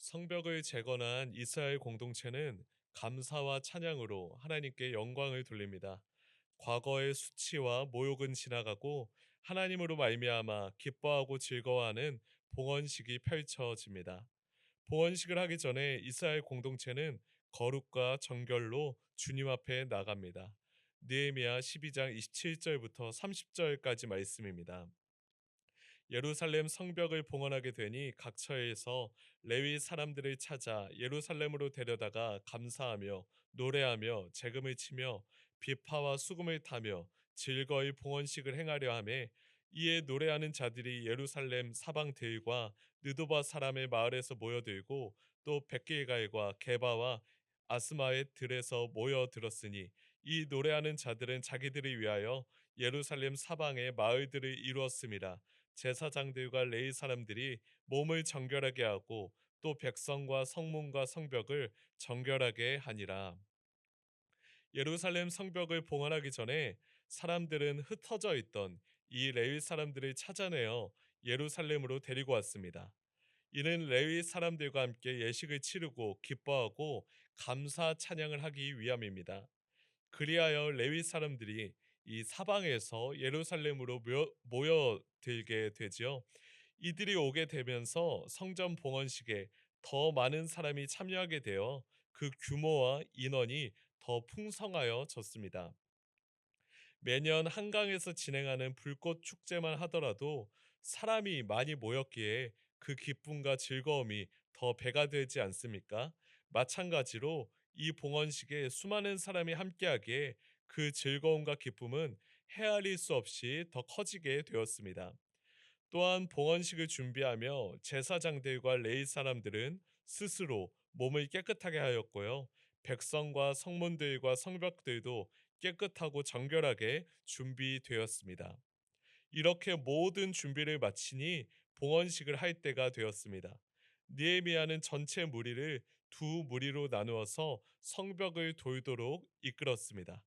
성벽을 재건한 이스라엘 공동체는 감사와 찬양으로 하나님께 영광을 돌립니다. 과거의 수치와 모욕은 지나가고 하나님으로 말미암아 기뻐하고 즐거워하는 봉헌식이 펼쳐집니다. 봉헌식을 하기 전에 이스라엘 공동체는 거룩과 정결로 주님 앞에 나갑니다. 느헤미야 12장 27절부터 30절까지 말씀입니다. 예루살렘 성벽을 봉헌하게 되니 각 처에서 레위 사람들을 찾아 예루살렘으로 데려다가 감사하며 노래하며 재금을 치며 비파와 수금을 타며 즐거이 봉헌식을 행하려 하매 이에 노래하는 자들이 예루살렘 사방들과 느도바 사람의 마을에서 모여들고 또 백길갈과 게바와 아스마의 들에서 모여들었으니 이 노래하는 자들은 자기들을 위하여 예루살렘 사방의 마을들을 이루었음이라. 제사장들과 레위 사람들이 몸을 정결하게 하고 또 백성과 성문과 성벽을 정결하게 하니라. 예루살렘 성벽을 봉헌하기 전에 사람들은 흩어져 있던 이 레위 사람들을 찾아내어 예루살렘으로 데리고 왔습니다. 이는 레위 사람들과 함께 예식을 치르고 기뻐하고 감사 찬양을 하기 위함입니다. 그리하여 레위 사람들이 이 사방에서 예루살렘으로 모여들게 되지요. 이들이 오게 되면서 성전 봉헌식에 더 많은 사람이 참여하게 되어 그 규모와 인원이 더 풍성하여졌습니다. 매년 한강에서 진행하는 불꽃 축제만 하더라도 사람이 많이 모였기에 그 기쁨과 즐거움이 더 배가 되지 않습니까? 마찬가지로 이 봉헌식에 수많은 사람이 함께하기에 그 즐거움과 기쁨은 헤아릴 수 없이 더 커지게 되었습니다. 또한 봉헌식을 준비하며 제사장들과 레위 사람들은 스스로 몸을 깨끗하게 하였고요. 백성과 성문들과 성벽들도 깨끗하고 정결하게 준비되었습니다. 이렇게 모든 준비를 마치니 봉헌식을 할 때가 되었습니다. 느헤미야는 전체 무리를 두 무리로 나누어서 성벽을 돌도록 이끌었습니다.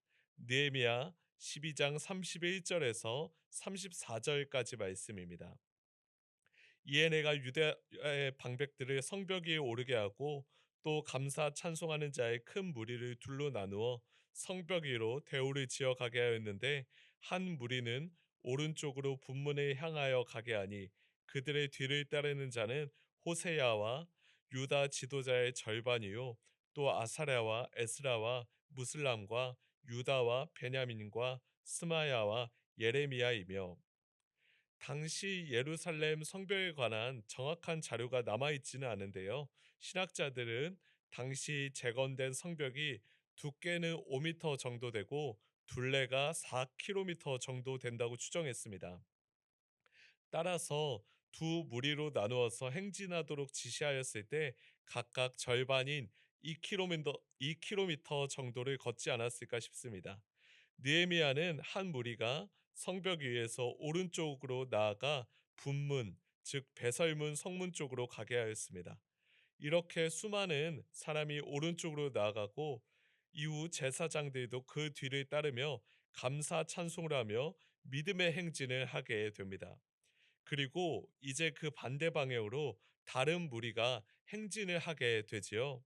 느헤미야 12장 31절에서 34절까지 말씀입니다. 이에 내가 유다의 방백들을 성벽 위에 오르게 하고 또 감사 찬송하는 자의 큰 무리를 둘로 나누어 성벽 위로 대오를 지어 가게 하였는데 한 무리는 오른쪽으로 분문을 향하여 가게 하니 그들의 뒤를 따르는 자는 호세야와 유다 지도자의 절반이요 또 아사랴와 에스라와 무슬람과 유다와 베냐민과 스마야와 예레미야이며 당시 예루살렘 성벽에 관한 정확한 자료가 남아있지는 않은데요. 신학자들은 당시 재건된 성벽이 두께는 5m 정도 되고 둘레가 4km 정도 된다고 추정했습니다. 따라서 두 무리로 나누어서 행진하도록 지시하였을 때 각각 절반인 2km 정도를 걷지 않았을까 싶습니다. 느헤미야는 한 무리가 성벽 위에서 오른쪽으로 나아가 분문, 즉 배설문 성문 쪽으로 가게 하였습니다. 이렇게 수많은 사람이 오른쪽으로 나아가고 이후 제사장들도 그 뒤를 따르며 감사 찬송을 하며 믿음의 행진을 하게 됩니다. 그리고 이제 그 반대 방향으로 다른 무리가 행진을 하게 되지요.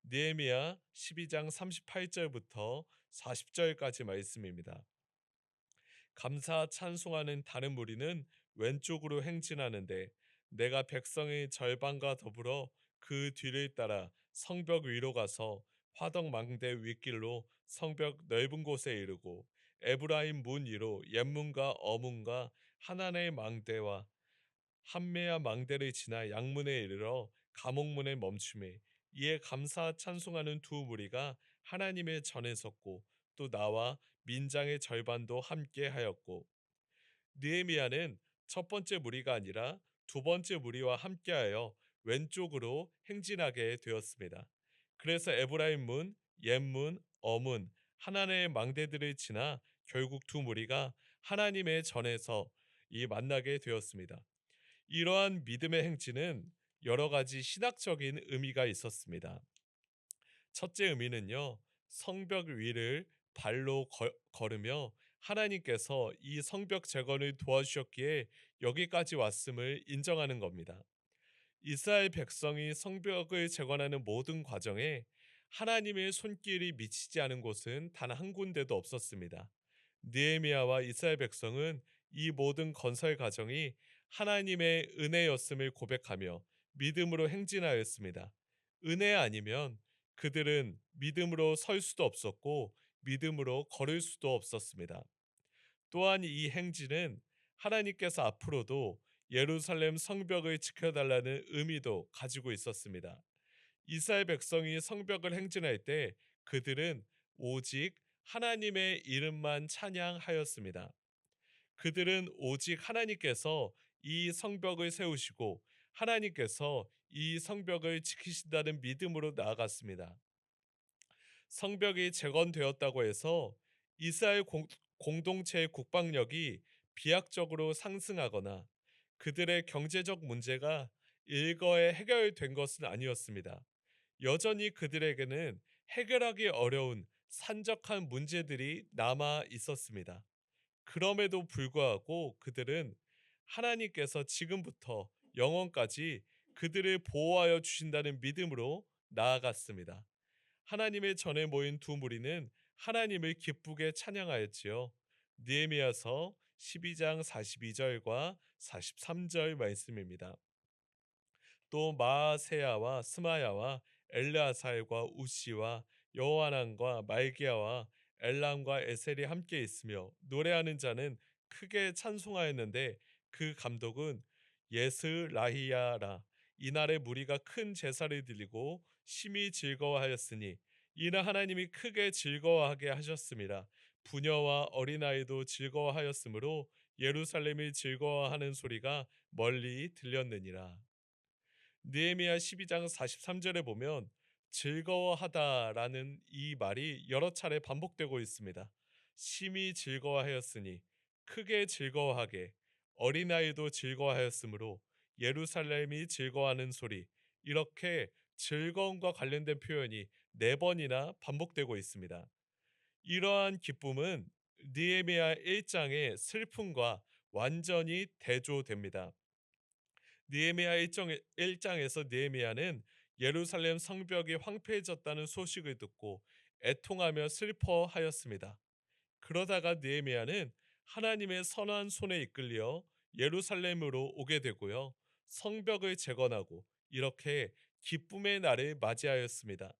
느헤미야 12장 38절부터 40절까지 말씀입니다. 감사 찬송하는 다른 무리는 왼쪽으로 행진하는데 내가 백성의 절반과 더불어 그 뒤를 따라 성벽 위로 가서 화덕 망대 윗길로 성벽 넓은 곳에 이르고 에브라임 문 위로 옛문과 어문과 하나의 망대와 한메야 망대를 지나 양문에 이르러 감옥문에 멈추매 이에 감사 찬송하는 두 무리가 하나님의 전에 섰고 또 나와 민장의 절반도 함께 하였고 느헤미야는 첫 번째 무리가 아니라 두 번째 무리와 함께하여 왼쪽으로 행진하게 되었습니다. 그래서 에브라임 문, 옛문, 어문, 하나님의 망대들을 지나 결국 두 무리가 하나님의 전에서 이 만나게 되었습니다. 이러한 믿음의 행진은 여러 가지 신학적인 의미가 있었습니다. 첫째 의미는요, 성벽 위를 발로 걸으며 하나님께서 이 성벽 재건을 도와주셨기에 여기까지 왔음을 인정하는 겁니다. 이스라엘 백성이 성벽을 재건하는 모든 과정에 하나님의 손길이 미치지 않은 곳은 단 한 군데도 없었습니다. 느헤미야와 이스라엘 백성은 이 모든 건설 과정이 하나님의 은혜였음을 고백하며 믿음으로 행진하였습니다. 은혜 아니면 그들은 믿음으로 설 수도 없었고 믿음으로 걸을 수도 없었습니다. 또한 이 행진은 하나님께서 앞으로도 예루살렘 성벽을 지켜달라는 의미도 가지고 있었습니다. 이스라엘 백성이 성벽을 행진할 때 그들은 오직 하나님의 이름만 찬양하였습니다. 그들은 오직 하나님께서 이 성벽을 세우시고 하나님께서 이 성벽을 지키신다는 믿음으로 나아갔습니다. 성벽이 재건되었다고 해서 이스라엘 공동체의 국방력이 비약적으로 상승하거나 그들의 경제적 문제가 일거에 해결된 것은 아니었습니다. 여전히 그들에게는 해결하기 어려운 산적한 문제들이 남아 있었습니다. 그럼에도 불구하고 그들은 하나님께서 지금부터 영원까지 그들을 보호하여 주신다는 믿음으로 나아갔습니다. 하나님의 전에 모인 두 무리는 하나님을 기쁘게 찬양하였지요. 느헤미야서 12장 42절과 43절 말씀입니다. 또 마세야와 스마야와 엘르아살과 우시와 여호하난과 말기야와 엘람과 에셀이 함께 있으며 노래하는 자는 크게 찬송하였는데 그 감독은 예스라히야라. 이날의 무리가 큰 제사를 드리고 심히 즐거워하였으니 이는 하나님이 크게 즐거워하게 하셨습니다. 부녀와 어린아이도 즐거워하였으므로 예루살렘이 즐거워하는 소리가 멀리 들렸느니라. 느헤미야 12장 43절에 보면 즐거워하다라는 이 말이 여러 차례 반복되고 있습니다. 심히 즐거워하였으니 크게 즐거워하게 어린아이도 즐거워하였으므로 예루살렘이 즐거워하는 소리 이렇게 즐거움과 관련된 표현이 네 번이나 반복되고 있습니다. 이러한 기쁨은 느헤미야 1장의 슬픔과 완전히 대조됩니다. 느헤미야 1장에서 느헤미야는 예루살렘 성벽이 황폐해졌다는 소식을 듣고 애통하며 슬퍼하였습니다. 그러다가 느헤미야는 하나님의 선한 손에 이끌려 예루살렘으로 오게 되고요. 성벽을 재건하고 이렇게 기쁨의 날을 맞이하였습니다.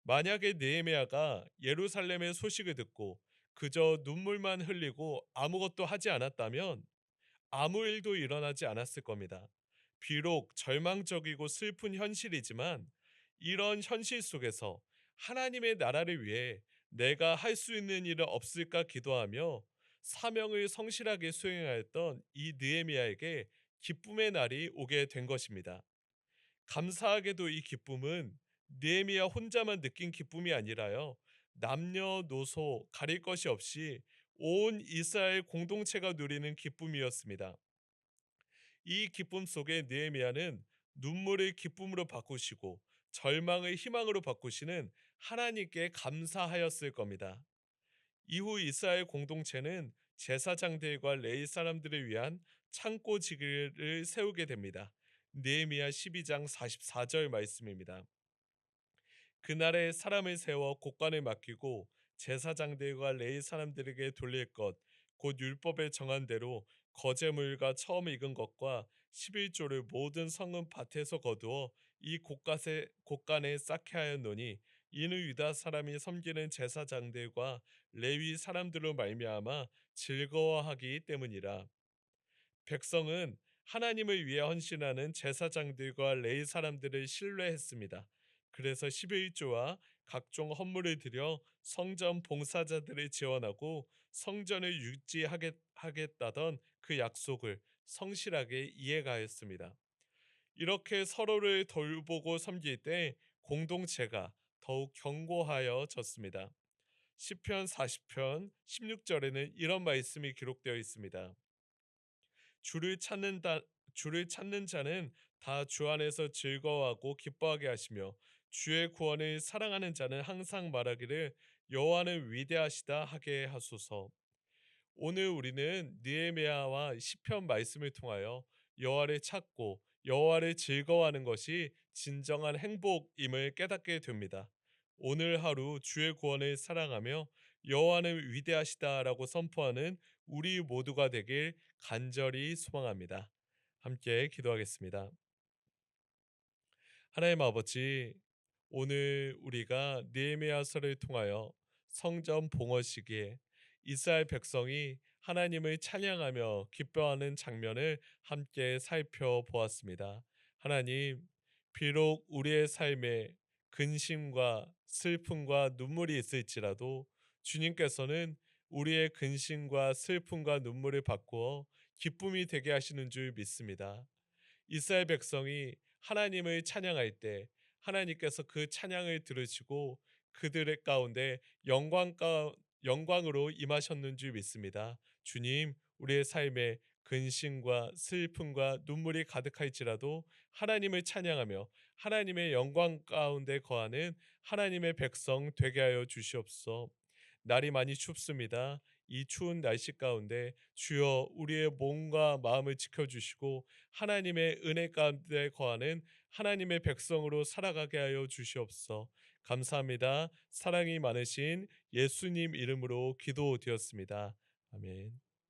만약에 느헤미야가 예루살렘의 소식을 듣고 그저 눈물만 흘리고 아무것도 하지 않았다면 아무 일도 일어나지 않았을 겁니다. 비록 절망적이고 슬픈 현실이지만 이런 현실 속에서 하나님의 나라를 위해 내가 할 수 있는 일은 없을까 기도하며 사명을 성실하게 수행하였던 이 느헤미야에게 기쁨의 날이 오게 된 것입니다. 감사하게도 이 기쁨은 느헤미야 혼자만 느낀 기쁨이 아니라요. 남녀노소 가릴 것이 없이 온 이스라엘 공동체가 누리는 기쁨이었습니다. 이 기쁨 속에 느헤미야는 눈물을 기쁨으로 바꾸시고 절망을 희망으로 바꾸시는 하나님께 감사하였을 겁니다. 이후 이스라엘 공동체는 제사장들과 레위 사람들을 위한 창고지기를 세우게 됩니다. 느헤미야 12장 44절 말씀입니다. 그날에 사람을 세워 곳간을 맡기고 제사장들과 레위 사람들에게 돌릴 것 곧 율법에 정한 대로 거제물과 처음 익은 것과 11조를 모든 성은 밭에서 거두어 이 곳간에 쌓게 하였노니 이는 유다 사람이 섬기는 제사장들과 레위 사람들로 말미암아 즐거워하기 때문이라. 백성은 하나님을 위해 헌신하는 제사장들과 레위 사람들을 신뢰했습니다. 그래서 11조와 각종 헌물을 드려 성전 봉사자들을 지원하고 성전을 유지하겠다던 그 약속을 성실하게 이해가했습니다. 이렇게 서로를 돌보고 섬길 때 공동체가 더욱 견고하여졌습니다. 시편 40편 16절에는 이런 말씀이 기록되어 있습니다. 주를 찾는다 주를 찾는 자는 다 주 안에서 즐거워하고 기뻐하게 하시며 주의 구원을 사랑하는 자는 항상 말하기를 여호와는 위대하시다 하게 하소서. 오늘 우리는 느헤미야와 시편 말씀을 통하여 여호와를 찾고 여호와를 즐거워하는 것이 진정한 행복임을 깨닫게 됩니다. 오늘 하루 주의 구원을 사랑하며 여호와는 위대하시다라고 선포하는 우리 모두가 되길 간절히 소망합니다. 함께 기도하겠습니다. 하나님 아버지, 오늘 우리가 느헤미야서를 통하여 성전 봉헌 시기에 이스라엘 백성이 하나님을 찬양하며 기뻐하는 장면을 함께 살펴보았습니다. 하나님, 비록 우리의 삶에 근심과 슬픔과 눈물이 있을지라도 주님께서는 우리의 근심과 슬픔과 눈물을 바꾸어 기쁨이 되게 하시는 줄 믿습니다. 이스라엘 백성이 하나님을 찬양할 때 하나님께서 그 찬양을 들으시고 그들의 가운데 영광으로 임하셨는 줄 믿습니다. 주님, 우리의 삶에 근심과 슬픔과 눈물이 가득할지라도 하나님을 찬양하며 하나님의 영광 가운데 거하는 하나님의 백성 되게 하여 주시옵소서. 날이 많이 춥습니다. 이 추운 날씨 가운데 주여 우리의 몸과 마음을 지켜주시고 하나님의 은혜 가운데 거하는 하나님의 백성으로 살아가게 하여 주시옵소서. 감사합니다. 사랑이 많으신 예수님 이름으로 기도드렸습니다. 아멘.